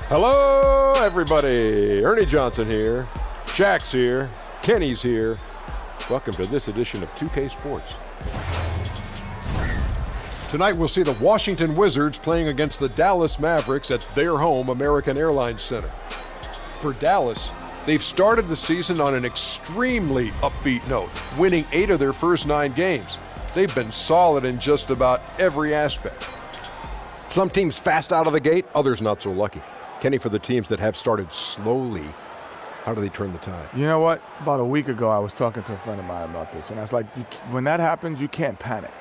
Hello, everybody. Ernie Johnson here. Shaq's here. Kenny's here. Welcome to this edition of 2K Sports. Tonight we'll see the Washington Wizards playing against the Dallas Mavericks at their home American Airlines Center. For Dallas, they've started the season on an extremely upbeat note, winning 8 of their first 9 games. They've been solid in just about every aspect. Some teams fast out of the gate, others not so lucky. Kenny, for the teams that have started slowly, how do they turn the tide? You know what? About a week ago, I was talking to a friend of mine about this, and I was like, when that happens, you can't panic.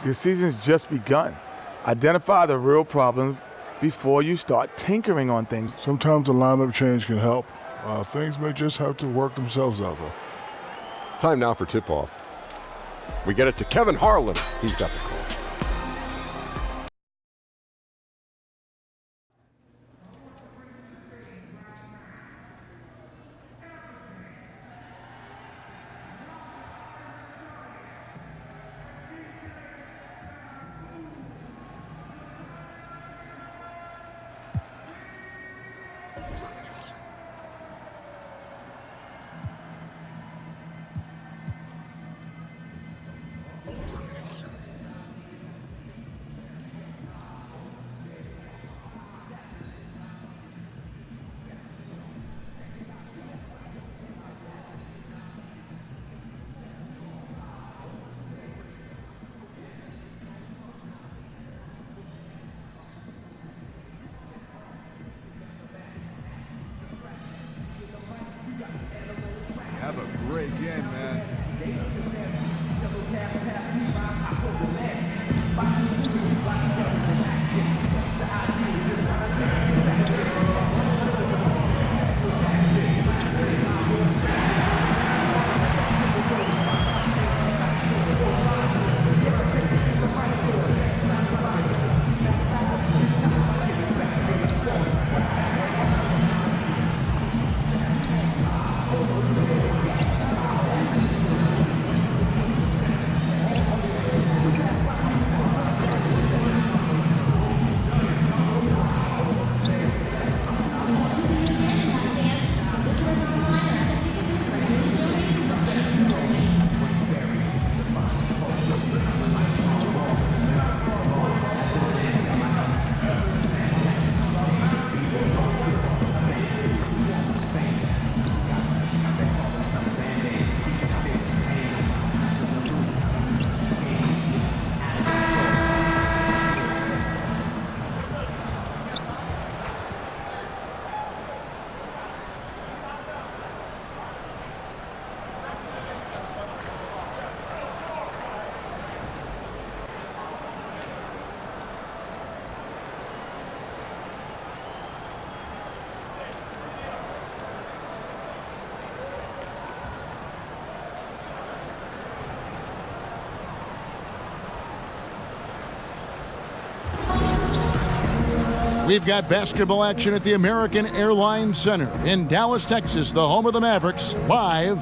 The season's just begun. Identify the real problems before you start tinkering on things. Sometimes a lineup change can help. Things may just have to work themselves out, though. Time now for tip-off. We get it to Kevin Harlan. He's got the call. Have a great game, man. We've got basketball action at the American Airlines Center in Dallas, Texas, the home of the Mavericks, live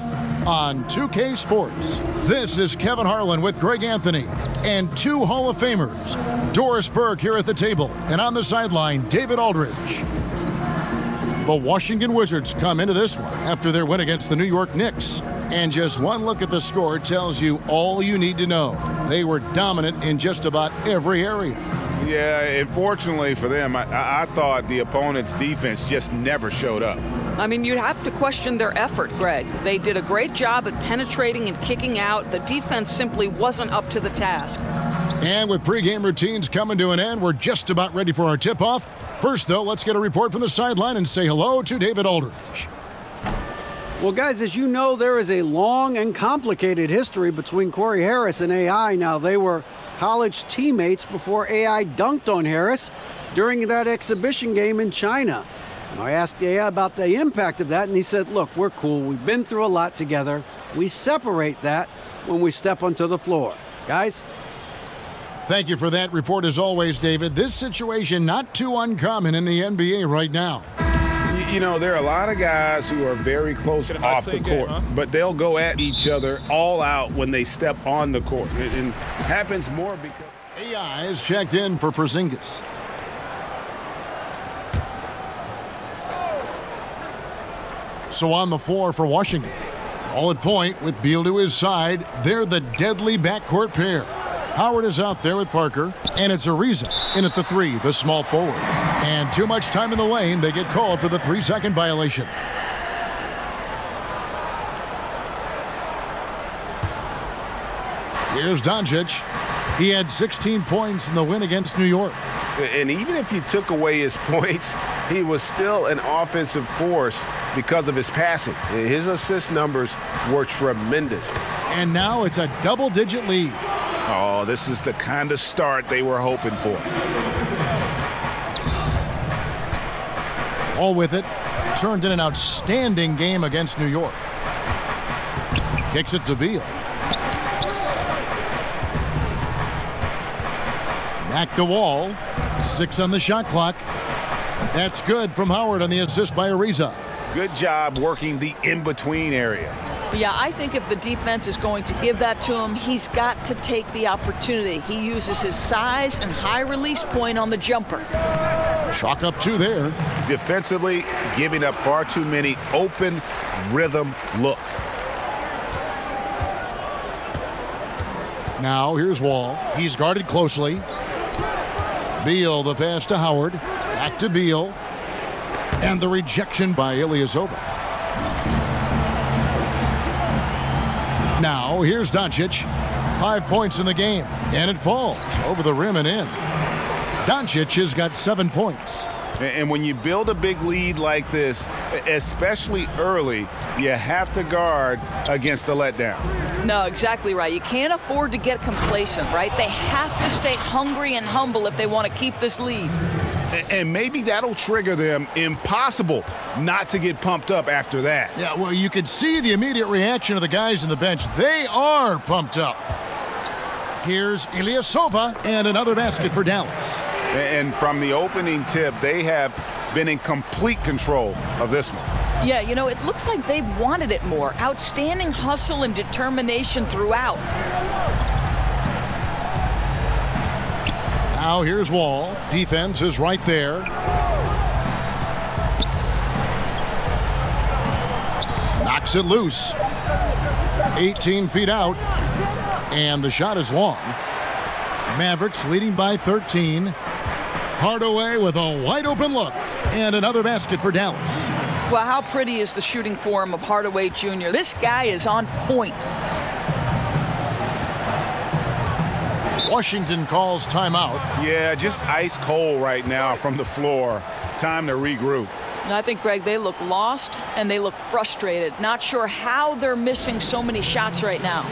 on 2K Sports. This is Kevin Harlan with Greg Anthony and 2 Hall of Famers. Doris Burke here at the table, and on the sideline, David Aldridge. The Washington Wizards come into this one after their win against the New York Knicks. And just one look at the score tells you all you need to know. They were dominant in just about every area. Yeah, unfortunately for them, I thought the opponent's defense just never showed up. I mean, you'd have to question their effort, Greg. They did a great job at penetrating and kicking out. The defense simply wasn't up to the task. And with pregame routines coming to an end, we're just about ready for our tip-off. First, though, let's get a report from the sideline and say hello to David Aldridge. Well, guys, as you know, there is a long and complicated history between Corey Harris and AI. Now, they were college teammates before AI dunked on Harris during that exhibition game in China. And I asked AI about the impact of that, and he said, look, we're cool. We've been through a lot together. We separate that when we step onto the floor. Guys? Thank you for that report as always, David. This situation not too uncommon in the NBA right now. You know, there are a lot of guys who are very close off the court, but they'll go at each other all out when they step on the court. It happens more because AI is checked in for Porzingis. So on the floor for Washington. All at point with Beal to his side. They're the deadly backcourt pair. Howard is out there with Parker, and it's Ariza in at the 3, the small forward. And too much time in the lane. They get called for the 3-second violation. Here's Doncic. He had 16 points in the win against New York. And even if you took away his points, he was still an offensive force because of his passing. His assist numbers were tremendous. And now it's a double-digit lead. Oh, this is the kind of start they were hoping for. All with it. Turned in an outstanding game against New York. Kicks it to Beal. Back to Wall. 6 on the shot clock. That's good from Howard on the assist by Ariza. Good job working the in-between area. Yeah, I think if the defense is going to give that to him, he's got to take the opportunity. He uses his size and high release point on the jumper. Chalk up 2 there. Defensively, giving up far too many open rhythm looks. Now here's Wall. He's guarded closely. Beal, the pass to Howard. Back to Beal. And the rejection by Ilyasova. Now here's Doncic. 5 points in the game. And it falls over the rim and in. Doncic has got 7 points. And when you build a big lead like this, especially early, you have to guard against the letdown. No, exactly right. You can't afford to get complacent, right? They have to stay hungry and humble if they want to keep this lead. And maybe that'll trigger them. Impossible not to get pumped up after that. Yeah, well, you could see the immediate reaction of the guys on the bench. They are pumped up. Here's Ilyasova and another basket for Dallas. And from the opening tip, they have been in complete control of this one. Yeah, you know, it looks like they wanted it more. Outstanding hustle and determination throughout. Now here's Wall. Defense is right there. Knocks it loose. 18 feet out. And the shot is long. Mavericks leading by 13. Hardaway with a wide open look. And another basket for Dallas. Well, how pretty is the shooting form of Hardaway Jr.? This guy is on point. Washington calls timeout. Yeah, just ice cold right now from the floor. Time to regroup. I think, Greg, they look lost and they look frustrated. Not sure how they're missing so many shots right now.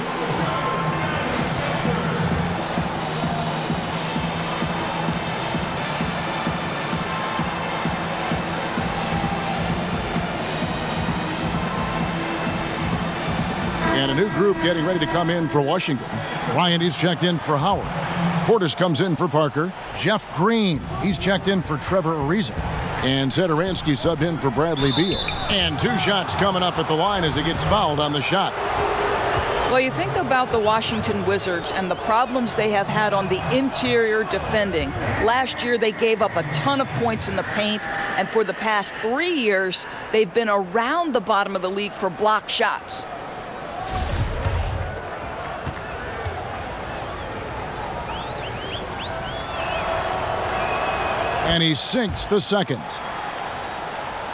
And a new group getting ready to come in for Washington. Bryant is checked in for Howard. Portis comes in for Parker. Jeff Green, he's checked in for Trevor Ariza. And Zedaransky subbed in for Bradley Beal. And 2 shots coming up at the line as he gets fouled on the shot. Well, you think about the Washington Wizards and the problems they have had on the interior defending. Last year, they gave up a ton of points in the paint. And for the past 3 years, they've been around the bottom of the league for block shots. And he sinks the second.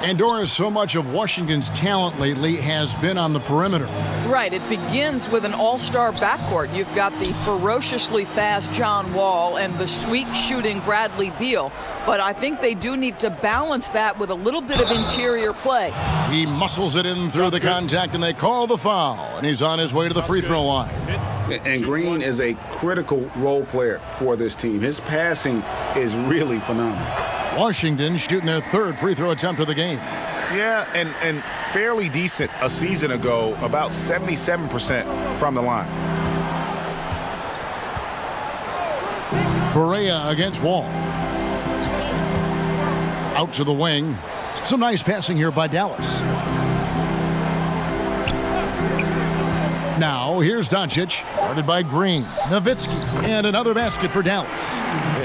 And Doris, so much of Washington's talent lately has been on the perimeter. Right, it begins with an all-star backcourt. You've got the ferociously fast John Wall and the sweet shooting Bradley Beal. But I think they do need to balance that with a little bit of interior play. He muscles it in through the contact, and they call the foul. And he's on his way to the free throw line. And Green is a critical role player for this team. His passing is really phenomenal. Washington shooting their 3rd free throw attempt of the game. Yeah, and fairly decent a season ago, about 77% from the line. Barea against Wall. Out to the wing. Some nice passing here by Dallas. Now, here's Doncic, guarded by Green, Nowitzki, and another basket for Dallas.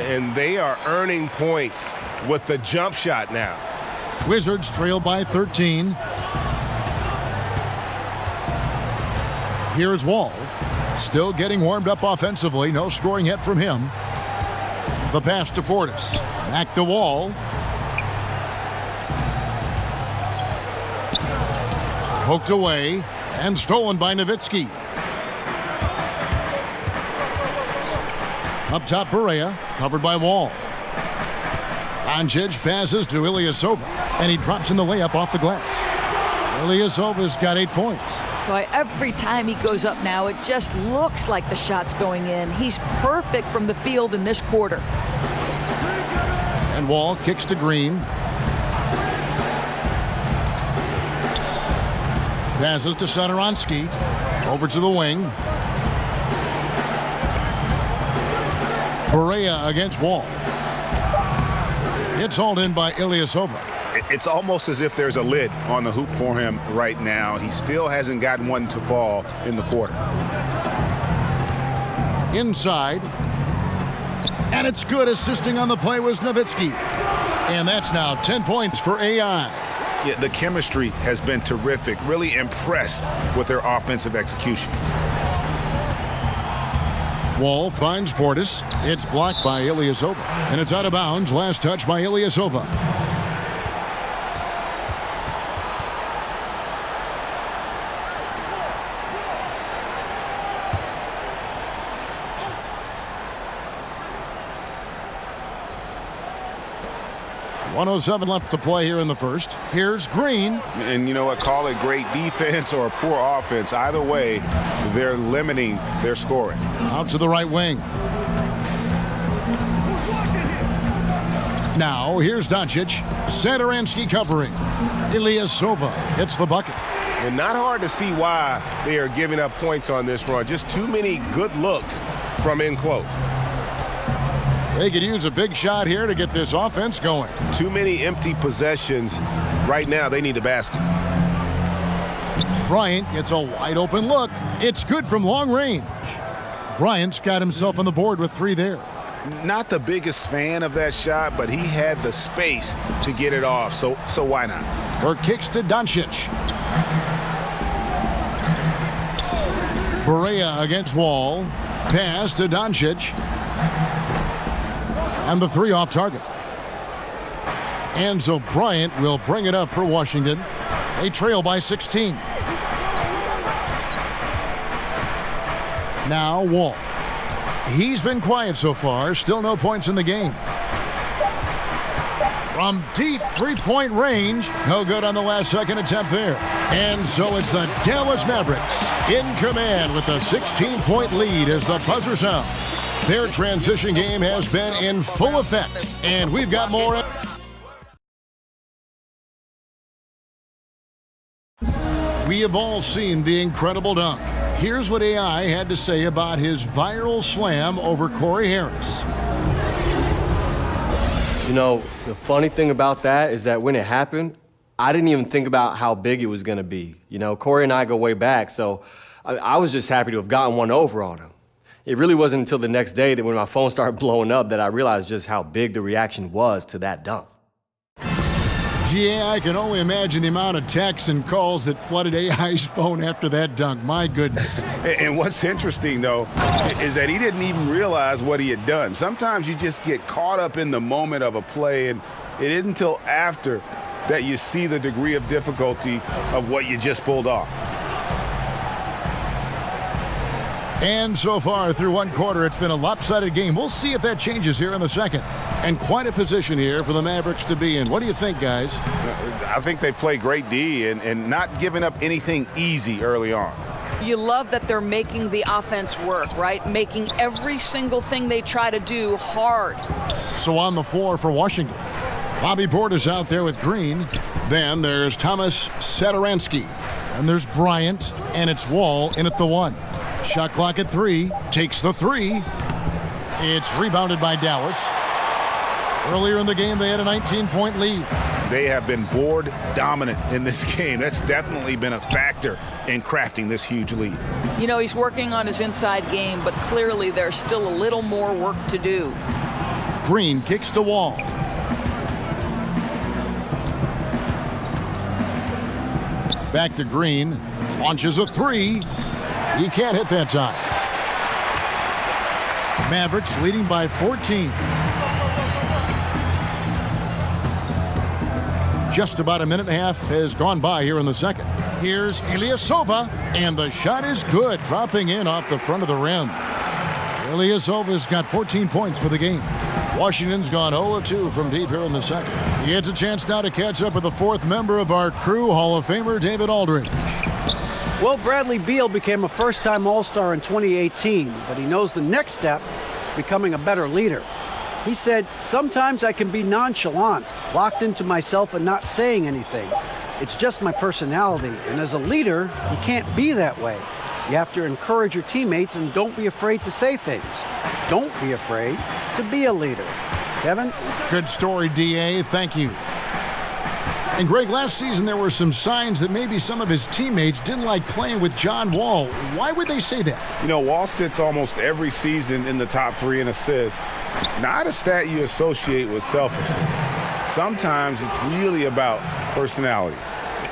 And they are earning points with the jump shot now. Wizards trail by 13. Here's Wall. Still getting warmed up offensively. No scoring yet from him. The pass to Portis. Back to Wall. Poked away and stolen by Nowitzki. Up top, Barea, covered by Wall. Doncic passes to Ilyasova, and he drops in the layup off the glass. Ilyasova's got 8 points. Boy, every time he goes up now, it just looks like the shot's going in. He's perfect from the field in this quarter. And Wall kicks to Green. Passes to Satoransky. Over to the wing. Barea against Wall. It's hauled in by Ilyasova. It's almost as if there's a lid on the hoop for him right now. He still hasn't gotten one to fall in the quarter. Inside. And it's good. Assisting on the play was Nowitzki. And that's now 10 points for AI. Yeah, the chemistry has been terrific. Really impressed with their offensive execution. Wall finds Portis. It's blocked by Ilyasova. And it's out of bounds. Last touch by Ilyasova. .107 left to play here in the first. Here's Green. And you know what? Call it great defense or poor offense. Either way, they're limiting their scoring. Out to the right wing. Now, here's Doncic. Satoransky covering. Ilyasova hits the bucket. And not hard to see why they are giving up points on this run. Just too many good looks from in close. They could use a big shot here to get this offense going. Too many empty possessions. Right now, they need a basket. Bryant gets a wide open look. It's good from long range. Bryant's got himself on the board with 3 there. Not the biggest fan of that shot, but he had the space to get it off, so why not? Her kicks to Doncic. Barea against Wall. Pass to Doncic. And the 3 off target. And so Bryant will bring it up for Washington. They trail by 16. Now Wall. He's been quiet so far. Still no points in the game. From deep 3-point range. No good on the last second attempt there. And so it's the Dallas Mavericks in command with a 16-point lead as the buzzer sounds. Their transition game has been in full effect. And we've got more. We have all seen the incredible dunk. Here's what AI had to say about his viral slam over Corey Harris. You know, the funny thing about that is that when it happened, I didn't even think about how big it was going to be. You know, Corey and I go way back, so I was just happy to have gotten one over on him. It really wasn't until the next day that when my phone started blowing up that I realized just how big the reaction was to that dunk. Yeah, I can only imagine the amount of texts and calls that flooded AI's phone after that dunk. My goodness. And what's interesting, though, is that he didn't even realize what he had done. Sometimes you just get caught up in the moment of a play, and it isn't until after that you see the degree of difficulty of what you just pulled off. And so far through one quarter, it's been a lopsided game. We'll see if that changes here in the second. And quite a position here for the Mavericks to be in. What do you think, guys? I think they play great D and not giving up anything easy early on. You love that they're making the offense work, right? Making every single thing they try to do hard. So on the floor for Washington, Bobby Portis out there with Green. Then there's Thomas Satoransky. And there's Bryant, and it's Wall in at the 1. Shot clock at 3. Takes the 3. It's rebounded by Dallas. Earlier in the game, they had a 19-point lead. They have been board dominant in this game. That's definitely been a factor in crafting this huge lead. You know, he's working on his inside game, but clearly there's still a little more work to do. Green kicks to Wall. Back to Green. Launches a 3. He can't hit that time. Mavericks leading by 14. Just about a minute and a half has gone by here in the second. Here's Ilyasova, and the shot is good, dropping in off the front of the rim. Ilyasova's got 14 points for the game. Washington's gone 0-2 from deep here in the second. He gets a chance now to catch up with the fourth member of our crew, Hall of Famer David Aldridge. Well, Bradley Beal became a first-time All-Star in 2018, but he knows the next step is becoming a better leader. He said, "Sometimes I can be nonchalant, locked into myself and not saying anything. It's just my personality, and as a leader, you can't be that way. You have to encourage your teammates and don't be afraid to say things. Don't be afraid to be a leader." Kevin? Good story, D.A. Thank you. And Greg, last season there were some signs that maybe some of his teammates didn't like playing with John Wall. Why would they say that? You know, Wall sits almost every season in the top 3 in assists. Not a stat you associate with selfishness. Sometimes it's really about personality.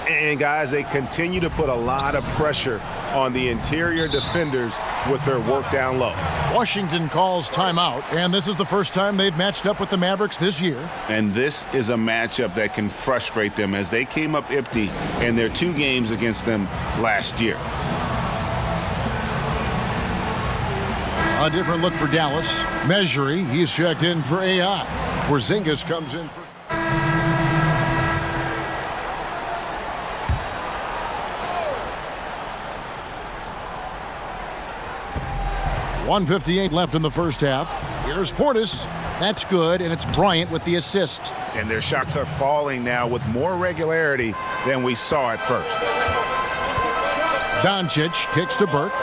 And guys, they continue to put a lot of pressure on the interior defenders with their work down low. Washington calls timeout, and this is the first time they've matched up with the Mavericks this year. And this is a matchup that can frustrate them as they came up empty in their 2 games against them last year. A different look for Dallas. Measury, he's checked in for AI. Porzingis comes in for... .158 left in the first half. Here's Portis. That's good, and it's Bryant with the assist. And their shots are falling now with more regularity than we saw at first. Doncic kicks to Burke.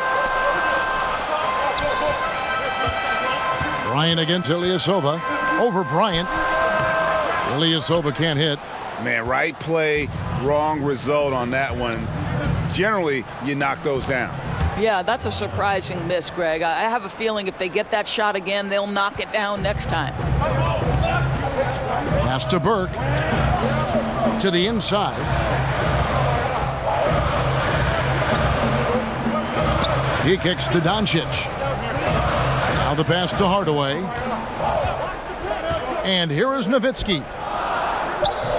Bryant against Ilyasova. Over Bryant. Ilyasova can't hit. Man, right play, wrong result on that one. Generally, you knock those down. Yeah, that's a surprising miss, Greg. I have a feeling if they get that shot again, they'll knock it down next time. Pass to Burke. To the inside. He kicks to Doncic. Now the pass to Hardaway. And here is Nowitzki.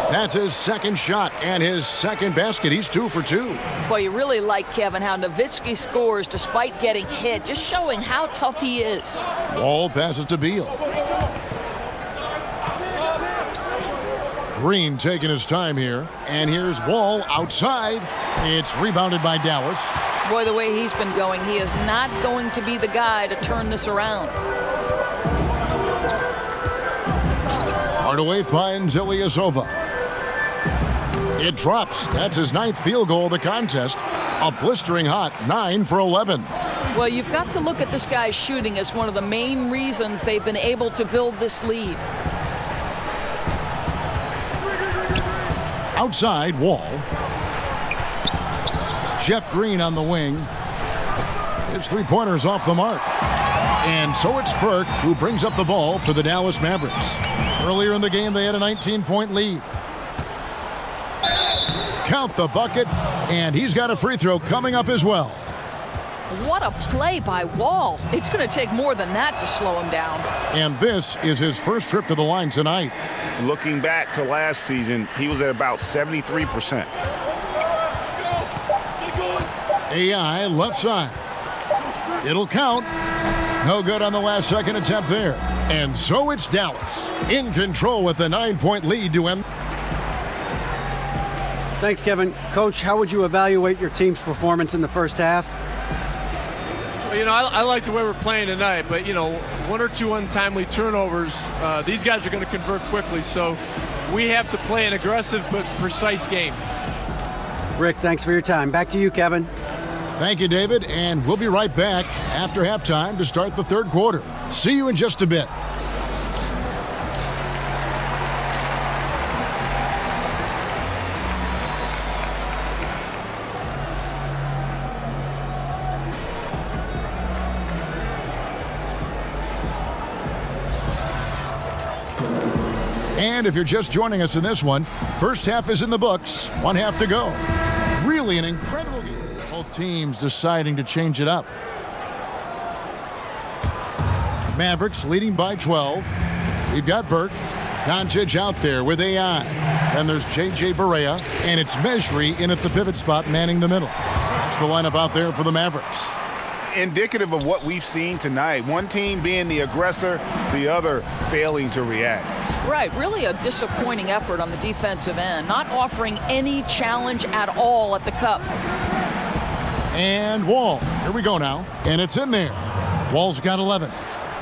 That's his second shot and his second basket. He's 2 for 2. Well, you really like, Kevin, how Nowitzki scores despite getting hit, just showing how tough he is. Wall passes to Beal. Green taking his time here. And here's Wall outside. It's rebounded by Dallas. Boy, the way he's been going, he is not going to be the guy to turn this around. Hardaway finds Ilyasova. It drops. That's his 9th field goal of the contest. A blistering hot 9 for 11. Well, you've got to look at this guy's shooting as one of the main reasons they've been able to build this lead. Outside, Wall. Jeff Green on the wing. His 3-pointer's off the mark. And so it's Burke who brings up the ball for the Dallas Mavericks. Earlier in the game, they had a 19-point lead. Count the bucket, and he's got a free throw coming up as well. What a play by Wall. It's going to take more than that to slow him down. And this is his first trip to the line tonight. Looking back to last season, he was at about 73%. AI left side. It'll count. No good on the last second attempt there. And so it's Dallas in control with the 9-point lead to end. Thanks, Kevin. Coach, how would you evaluate your team's performance in the first half? You know, I like the way we're playing tonight, but, you know, 1 or 2 untimely turnovers, these guys are going to convert quickly, so we have to play an aggressive but precise game. Rick, thanks for your time. Back to you, Kevin. Thank you, David, and we'll be right back after halftime to start the third quarter. See you in just a bit. And if you're just joining us in this one, first half is in the books, 1 half to go. Really an incredible game. Both teams deciding to change it up. Mavericks leading by 12. We've got Burke. Doncic out there with AI. And there's J.J. Barea. And it's Mejri in at the pivot spot, manning the middle. That's the lineup out there for the Mavericks. Indicative of what we've seen tonight. One team being the aggressor, the other failing to react. Right, really a disappointing effort on the defensive end, not offering any challenge at all at the cup. And Wall, here we go now, and it's in there. Wall's got 11.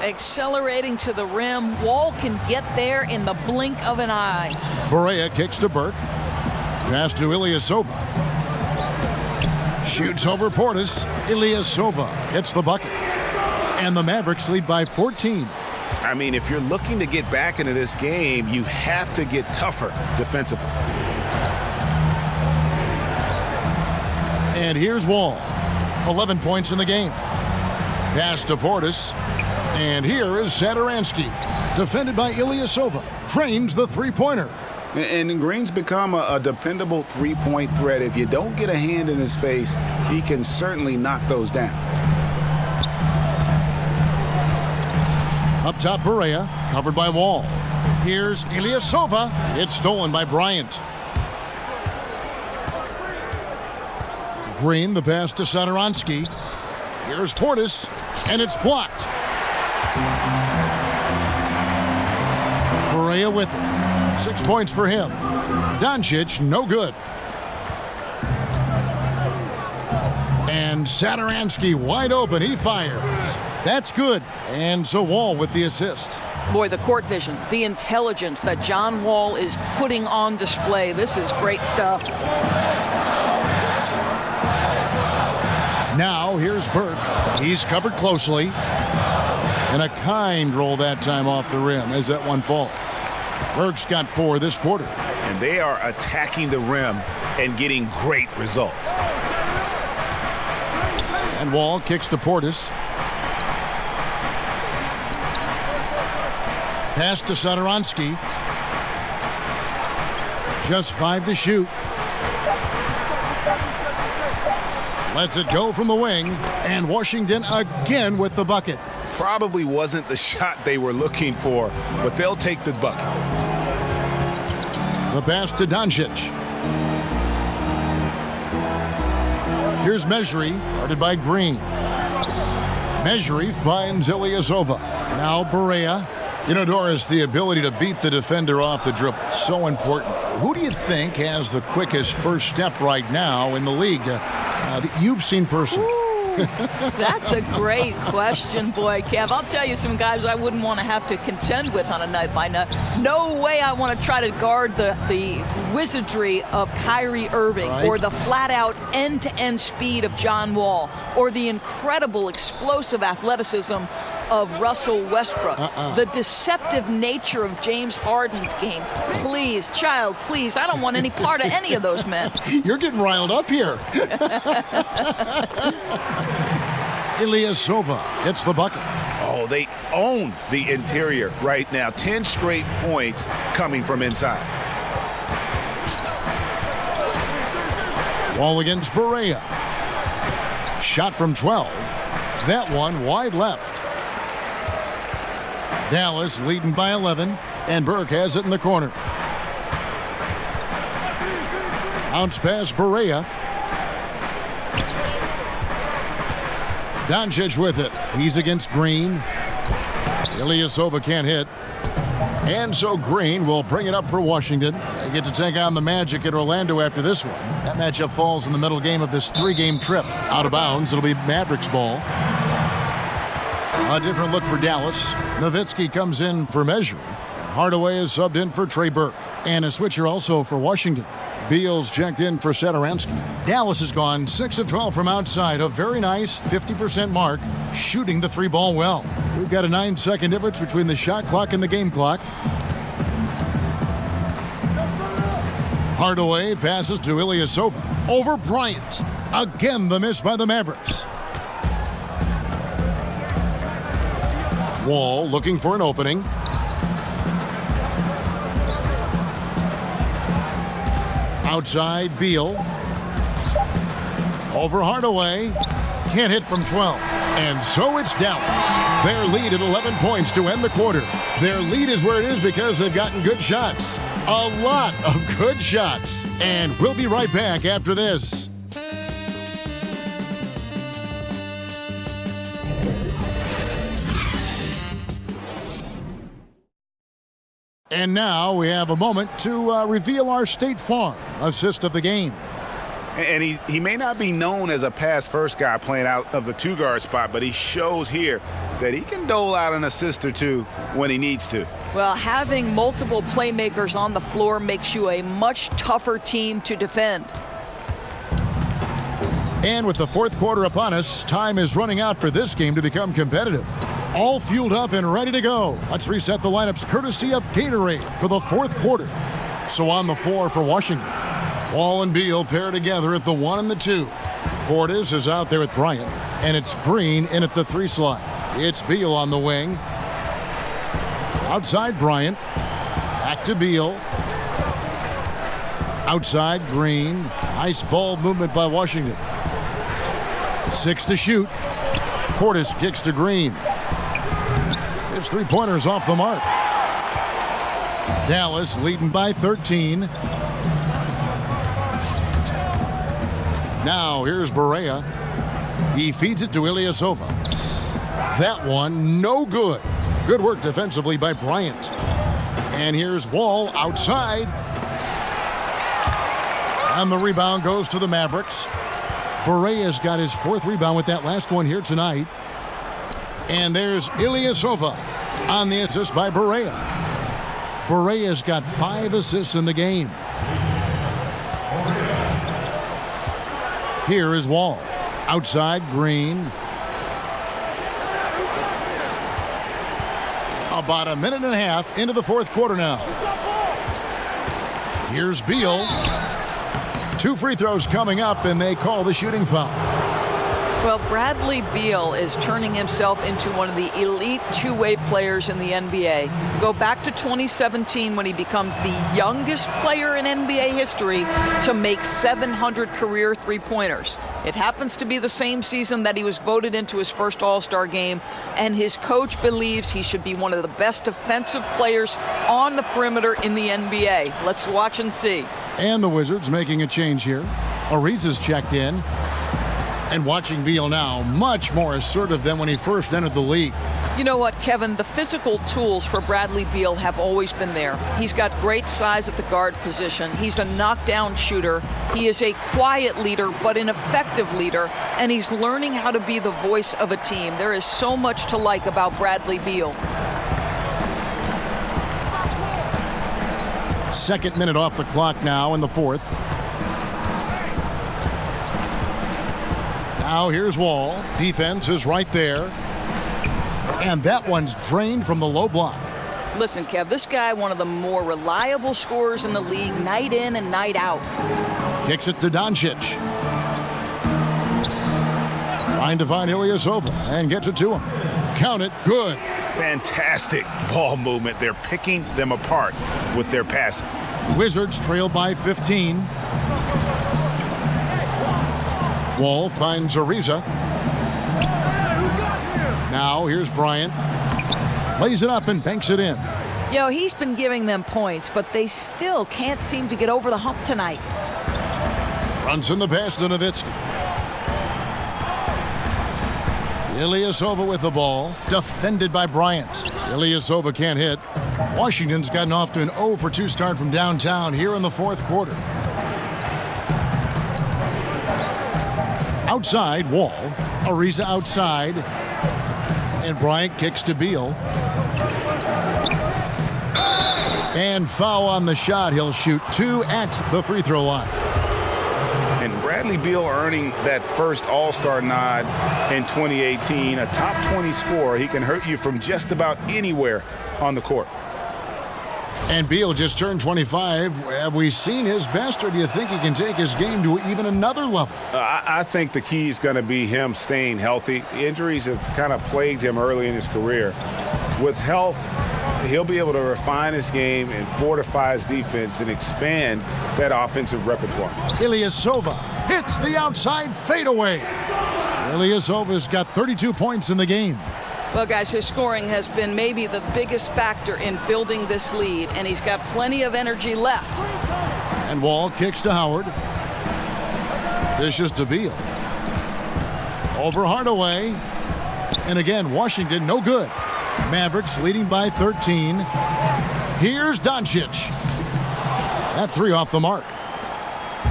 Accelerating to the rim, Wall can get there in the blink of an eye. Barea kicks to Burke. Pass to Ilyasova. Shoots over Portis. Ilyasova hits the bucket. And the Mavericks lead by 14. I mean, if you're looking to get back into this game, you have to get tougher defensively. And here's Wall. 11 points in the game. Pass to Portis. And here is Satoransky. Defended by Ilyasova. Drains the three-pointer. And Green's become a dependable three-point threat. If you don't get a hand in his face, he can certainly knock those down. Up top, Barea, covered by Wall. Here's Ilyasova. It's stolen by Bryant. Green, the pass to Satoransky. Here's Portis, and it's blocked. Barea with it. 6 points for him. Doncic, no good. And Satoransky wide open. He fires. That's good. And so Wall with the assist. Boy, the court vision, the intelligence that John Wall is putting on display. This is great stuff. Now here's Burke. He's covered closely. And a kind roll that time off the rim as that one falls. Burke's got 4 this quarter. And they are attacking the rim and getting great results. And Wall kicks to Portis. Pass to Satoransky. Just 5 to shoot. Lets it go from the wing. And Washington again with the bucket. Probably wasn't the shot they were looking for, but they'll take the bucket. The pass to Doncic. Here's Mejri, guarded by Green. Mejri finds Ilyasova. Now Barea. You know, Doris, the ability to beat the defender off the dribble, so important. Who do you think has the quickest first step right now in the league that you've seen personally? That's a great question, boy, Kev. I'll tell you some guys I wouldn't want to have to contend with on a night by night. No way I want to try to guard the wizardry of Kyrie Irving, right, or the flat-out end-to-end speed of John Wall, or the incredible explosive athleticism of Russell Westbrook. The deceptive nature of James Harden's game. Please, child, please, I don't want any part of any of those men. You're getting riled up here. Ilyasova hits the bucket. Oh, they own the interior right now. 10 straight points coming from inside. Wall against Barea. Shot from 12. That one wide left. Dallas leading by 11, and Burke has it in the corner. Bounce pass Barea. Doncic with it. He's against Green. Ilyasova can't hit. And so Green will bring it up for Washington. They get to take on the Magic at Orlando after this one. That matchup falls in the middle game of this 3-game trip. Out of bounds, it'll be Mavericks ball. A different look for Dallas. Nowitzki comes in for Mejri. Hardaway is subbed in for Trey Burke. And a switcher also for Washington. Beal's checked in for Satoransky. Dallas has gone 6 of 12 from outside. A very nice 50% mark, shooting the 3-ball well. We've got a 9-second difference between the shot clock and the game clock. Hardaway passes to Ilyasova. Over Bryant. Again, the miss by the Mavericks. Wall looking for an opening. Outside, Beal. Over Hardaway. Can't hit from 12. And so it's Dallas. Their lead at 11 points to end the quarter. Their lead is where it is because they've gotten good shots. A lot of good shots. And we'll be right back after this. And now we have a moment to reveal our State Farm assist of the game. And he may not be known as a pass-first guy playing out of the two-guard spot, but he shows here that he can dole out an assist or two when he needs to. Well, having multiple playmakers on the floor makes you a much tougher team to defend. And with the fourth quarter upon us, time is running out for this game to become competitive. All fueled up and ready to go. Let's reset the lineups courtesy of Gatorade for the fourth quarter. So on the floor for Washington, Wall and Beal pair together at the 1 and the 2. Portis is out there with Bryant, and it's Green in at the 3 slot. It's Beal on the wing. Outside Bryant. Back to Beal. Outside Green. Nice ball movement by Washington. 6 to shoot. Portis kicks to Green. His three-pointers off the mark. Dallas leading by 13. Now here's Barea. He feeds it to Ilyasova. That one no good. Good work defensively by Bryant. And here's Wall outside. And the rebound goes to the Mavericks. Barea's got his 4th rebound with that last one here tonight. And there's Ilyasova on the assist by Barea. Barea's got 5 assists in the game. Here is Wall. Outside Green. About a minute and a half into the fourth quarter now. Here's Beal. 2 free throws coming up, and they call the shooting foul. Well, Bradley Beal is turning himself into one of the elite two-way players in the NBA. Go back to 2017 when he becomes the youngest player in NBA history to make 700 career three-pointers. It happens to be the same season that he was voted into his first All-Star game, and his coach believes he should be one of the best defensive players on the perimeter in the NBA. Let's watch and see. And the Wizards making a change here. Ariza's checked in. And watching Beal now, much more assertive than when he first entered the league. You know what, Kevin? The physical tools for Bradley Beal have always been there. He's got great size at the guard position. He's a knockdown shooter. He is a quiet leader, but an effective leader. And he's learning how to be the voice of a team. There is so much to like about Bradley Beal. 2nd minute off the clock now in the 4th. Now here's Wall. Defense is right there. And that one's drained from the low block. Listen, Kev, this guy, one of the more reliable scorers in the league, night in and night out. Kicks it to Doncic. Trying to find Ilyasova and gets it to him. Count it. Good. Fantastic ball movement. They're picking them apart with their passing. Wizards trail by 15. Wall finds Ariza. Now here's Bryant. Lays it up and banks it in. You know, he's been giving them points, but they still can't seem to get over the hump tonight. Runs in the pass to Nowitzki. Ilyasova with the ball. Defended by Bryant. Ilyasova can't hit. Washington's gotten off to an 0 for 2 start from downtown here in the fourth quarter. Outside, Wall. Ariza outside. And Bryant kicks to Beal. And foul on the shot. He'll shoot 2 at the free throw line. And Bradley Beal earning that first All-Star nod in 2018. A top 20 scorer. He can hurt you from just about anywhere on the court. And Beal just turned 25. Have we seen his best, or do you think he can take his game to even another level? I think the key is going to be him staying healthy. Injuries have kind of plagued him early in his career. With health, he'll be able to refine his game and fortify his defense and expand that offensive repertoire. Ilyasova hits the outside fadeaway. Ilyasova's got 32 points in the game. Well, guys, his scoring has been maybe the biggest factor in building this lead, and he's got plenty of energy left. And Wall kicks to Howard. Dishes to Beal. Over Hardaway. And again, Washington no good. Mavericks leading by 13. Here's Doncic. That three off the mark.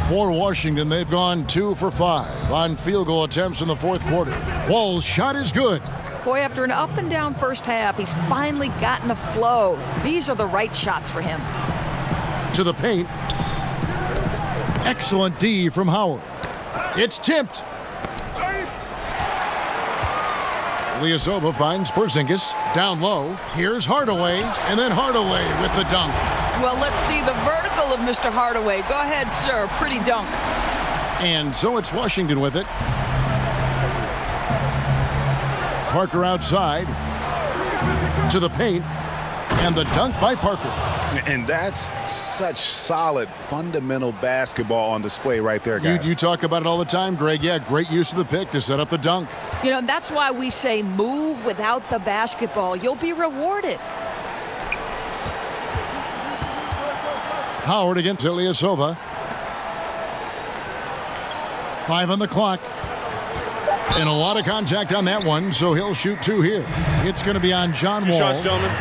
For Washington, they've gone 2 for 5 on field goal attempts in the fourth quarter. Wall's shot is good. Boy, after an up and down first half, he's finally gotten a flow. These are the right shots for him. To the paint. Excellent D from Howard. It's tipped. Ilyasova finds Porzingis down low. Here's Hardaway, and then Hardaway with the dunk. Well, let's see the vertical of Mr. Hardaway. Go ahead, sir. Pretty dunk. And so it's Washington with it. Parker outside to the paint, and the dunk by Parker. And that's such solid, fundamental basketball on display right there, guys. You talk about it all the time, Greg. Yeah, great use of the pick to set up the dunk. You know, that's why we say move without the basketball. You'll be rewarded. Howard against Ilyasova. 5 on the clock. And a lot of contact on that one, so he'll shoot 2 here. It's going to be on John Wall. Shots, gentlemen.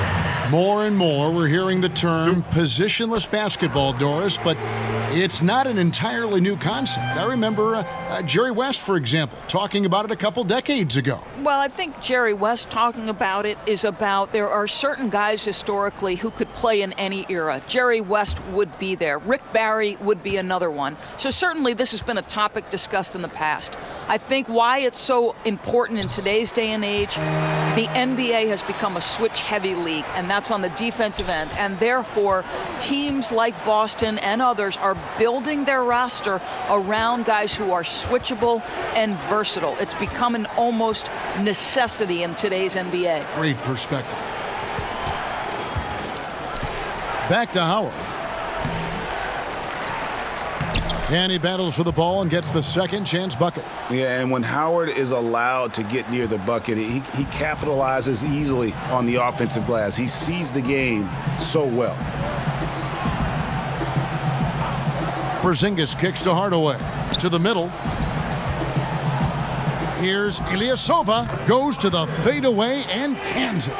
More and more, we're hearing the term positionless basketball, Doris, but it's not an entirely new concept. I remember Jerry West, for example, talking about it a couple decades ago. Well, I think Jerry West talking about it is about there are certain guys historically who could play in any era. Jerry West would be there. Rick Barry would be another one. So certainly this has been a topic discussed in the past. I think why it's so important in today's day and age, the NBA has become a switch-heavy league, and that's on the defensive end. And therefore, teams like Boston and others are building their roster around guys who are switchable and versatile. It's become an almost necessity in today's NBA. Great perspective. Back to Howard. And he battles for the ball and gets the second chance bucket. Yeah, and when Howard is allowed to get near the bucket, he capitalizes easily on the offensive glass. He sees the game so well. Porzingis kicks to Hardaway. To the middle. Here's Ilyasova. Goes to the fadeaway and cans it.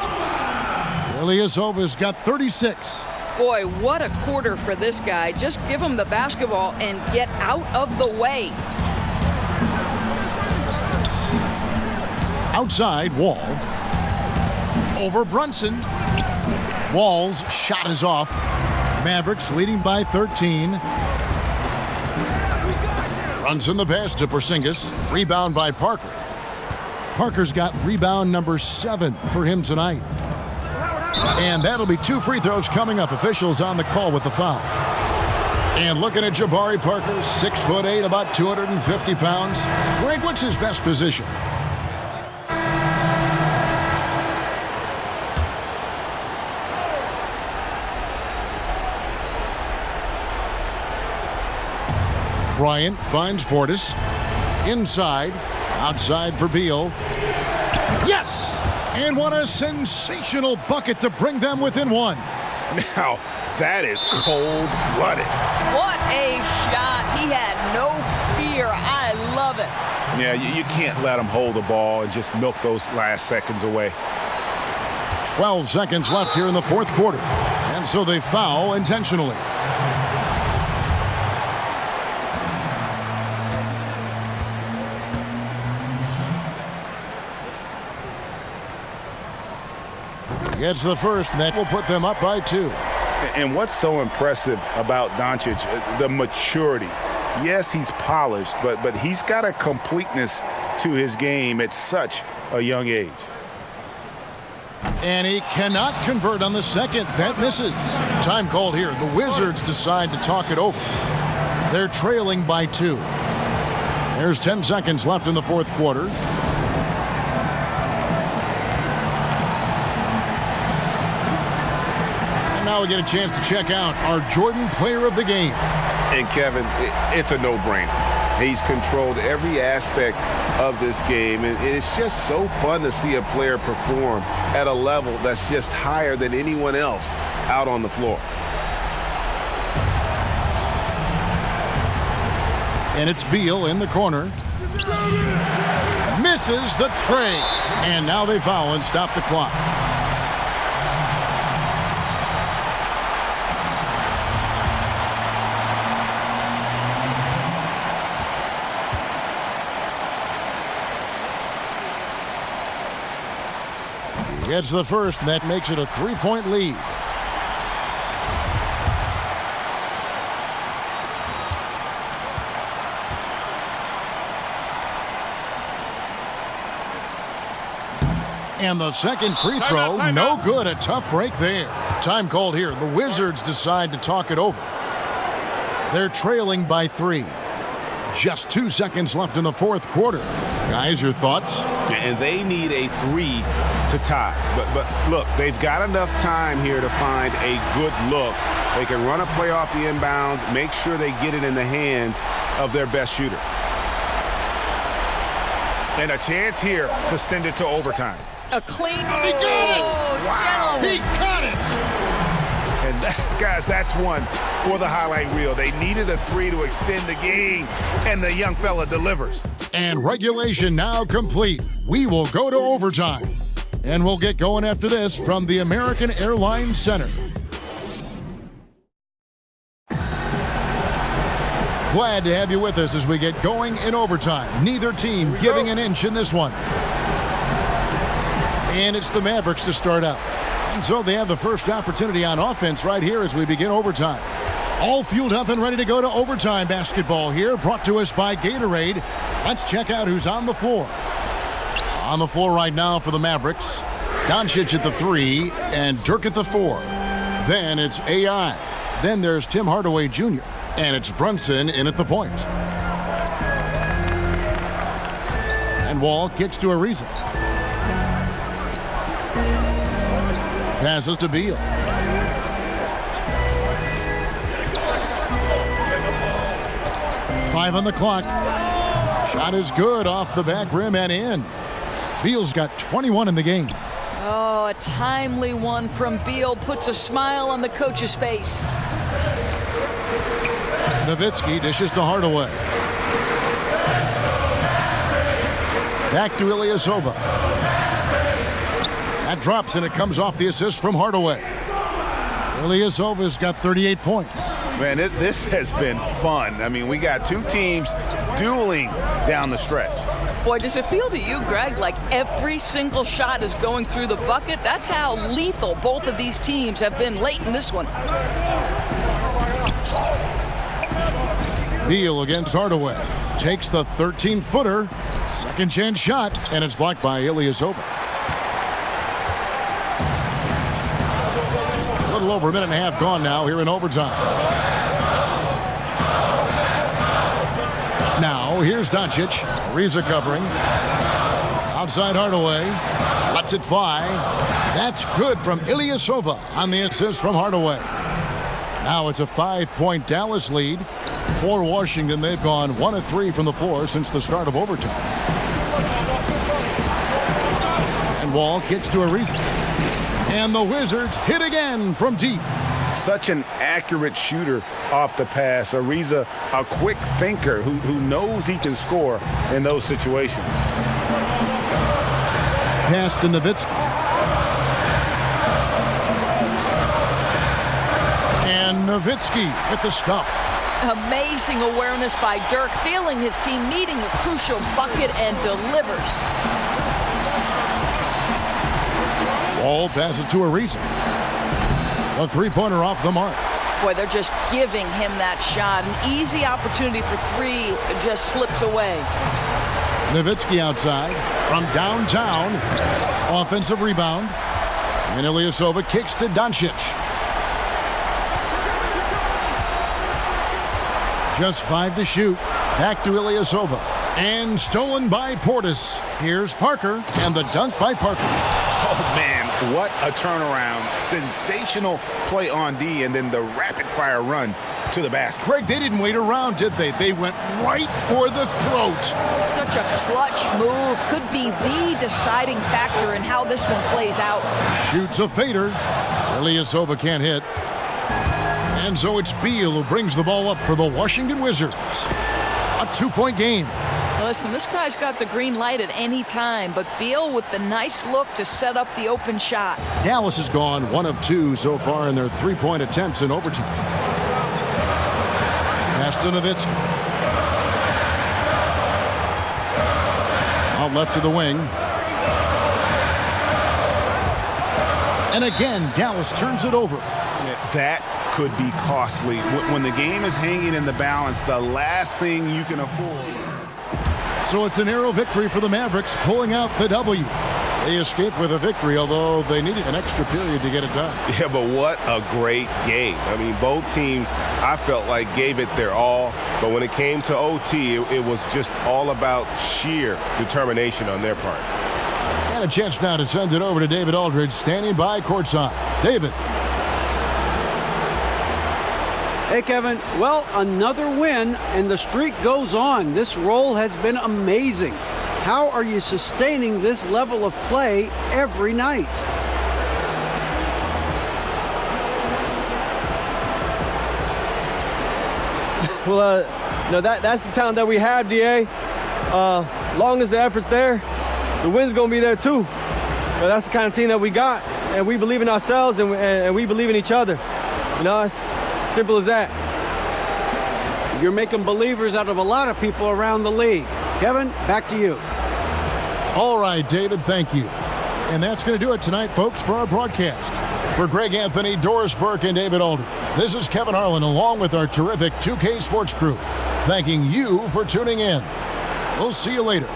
Ilyasova's got 36. Boy, what a quarter for this guy. Just give him the basketball and get out of the way. Outside, Wall. Over Brunson. Wall's shot is off. Mavericks leading by 13. Brunson the pass to Porzingis. Rebound by Parker. Parker's got rebound number 7 for him tonight. And that'll be 2 free throws coming up. Officials on the call with the foul. And looking at Jabari Parker, 6'8", about 250 pounds. Greg, what's his best position? Bryant finds Portis. Inside. Outside for Beal. Yes! And what a sensational bucket to bring them within 1. Now, that is cold-blooded. What a shot. He had no fear. I love it. Yeah, you can't let him hold the ball and just milk those last seconds away. 12 seconds left here in the fourth quarter. And so they foul intentionally. Gets the first, and that will put them up by 2. And what's so impressive about Doncic, the maturity. Yes, he's polished, but he's got a completeness to his game at such a young age. And he cannot convert on the second. That misses. Time called here. The Wizards decide to talk it over. They're trailing by 2. There's 10 seconds left in the fourth quarter. Now we get a chance to check out our Jordan Player of the Game. And Kevin, it's a no-brainer. He's controlled every aspect of this game, and it's just so fun to see a player perform at a level that's just higher than anyone else out on the floor. And it's Beal in the corner. Misses the tray. And now they foul and stop the clock. He gets the first, and that makes it a 3-point lead. And the second free throw, no good. A tough break there. Time called here. The Wizards decide to talk it over. They're trailing by 3. Just 2 seconds left in the fourth quarter. Guys, your thoughts? And they need a 3 to tie. But look, they've got enough time here to find a good look. They can run a play off the inbounds, make sure they get it in the hands of their best shooter. And a chance here to send it to overtime. A clean. He got it! Wow. He got it! And guys, that's one for the highlight reel. They needed a 3 to extend the game, and the young fella delivers. And regulation now complete. We will go to overtime. And we'll get going after this from the American Airlines Center. Glad to have you with us as we get going in overtime. Neither team giving an inch in this one. And it's the Mavericks to start out. And so they have the first opportunity on offense right here as we begin overtime. All fueled up and ready to go to overtime basketball here, brought to us by Gatorade. Let's check out who's on the floor. On the floor right now for the Mavericks, Doncic at the 3 and Dirk at the 4. Then it's AI. Then there's Tim Hardaway Jr. And it's Brunson in at the point. And Wall kicks to Ariza. Passes to Beal. Five on the clock. Shot is good off the back rim and in. Beal's got 21 in the game. Oh, a timely one from Beal puts a smile on the coach's face. Nowitzki dishes to Hardaway. Back to Ilyasova. That drops and it comes off the assist from Hardaway. Ilyasova's got 38 points. Man, this has been fun. I mean, we got two teams dueling down the stretch. Boy, does it feel to you, Greg, like every single shot is going through the bucket? That's how lethal both of these teams have been late in this one. Beal against Hardaway. Takes the 13-footer. Second chance shot, and it's blocked by Ilyasova. A little over a minute and a half gone now here in overtime. Now, here's Doncic. Ariza covering. Outside Hardaway. Lets it fly. That's good from Ilyasova on the assist from Hardaway. Now it's a 5-point Dallas lead. For Washington, they've gone 1 of 3 from the floor since the start of overtime. And Wall kicks to Ariza. And the Wizards hit again from deep. Such an accurate shooter off the pass. Ariza, a quick thinker who knows he can score in those situations. Pass to Nowitzki. And Nowitzki with the stuff. Amazing awareness by Dirk, feeling his team needing a crucial bucket and delivers. Wall passes to Ariza. A three-pointer off the mark. Boy, they're just giving him that shot. An easy opportunity for 3 just slips away. Nowitzki outside from downtown. Offensive rebound. And Ilyasova kicks to Doncic. Just 5 to shoot. Back to Ilyasova. And stolen by Portis. Here's Parker. And the dunk by Parker. Oh, man, what a turnaround. Sensational play on D, and then the rapid-fire run to the basket. Greg, they didn't wait around, did they? They went right for the throat. Such a clutch move. Could be the deciding factor in how this one plays out. Shoots a fader. Ilyasova can't hit. And so it's Beal who brings the ball up for the Washington Wizards. A 2-point game. Listen, this guy's got the green light at any time, but Beal with the nice look to set up the open shot. Dallas has gone 1 of 2 so far in their 3-point attempts in overtime. Pass to Nowitzki. Out left to the wing. And again, Dallas turns it over. That could be costly. When the game is hanging in the balance, the last thing you can afford. So it's a narrow victory for the Mavericks, pulling out the W. They escaped with a victory, although they needed an extra period to get it done. Yeah, but what a great game. I mean, both teams, I felt like, gave it their all. But when it came to OT, it was just all about sheer determination on their part. And a chance now to send it over to David Aldridge, standing by courtside. David. Hey, Kevin. Well, another win, and the streak goes on. This roll has been amazing. How are you sustaining this level of play every night? Well, no, that's the talent that we have, DA. Long as the effort's there, the win's going to be there too. But that's the kind of team that we got, and we believe in ourselves, and we believe in each other. You know, it's simple as that. You're making believers out of a lot of people around the league. Kevin, back to you. All right, David, thank you. And that's going to do it tonight, folks, for our broadcast. For Greg Anthony, Doris Burke, and David Aldridge, this is Kevin Harlan along with our terrific 2K Sports crew, thanking you for tuning in. We'll see you later.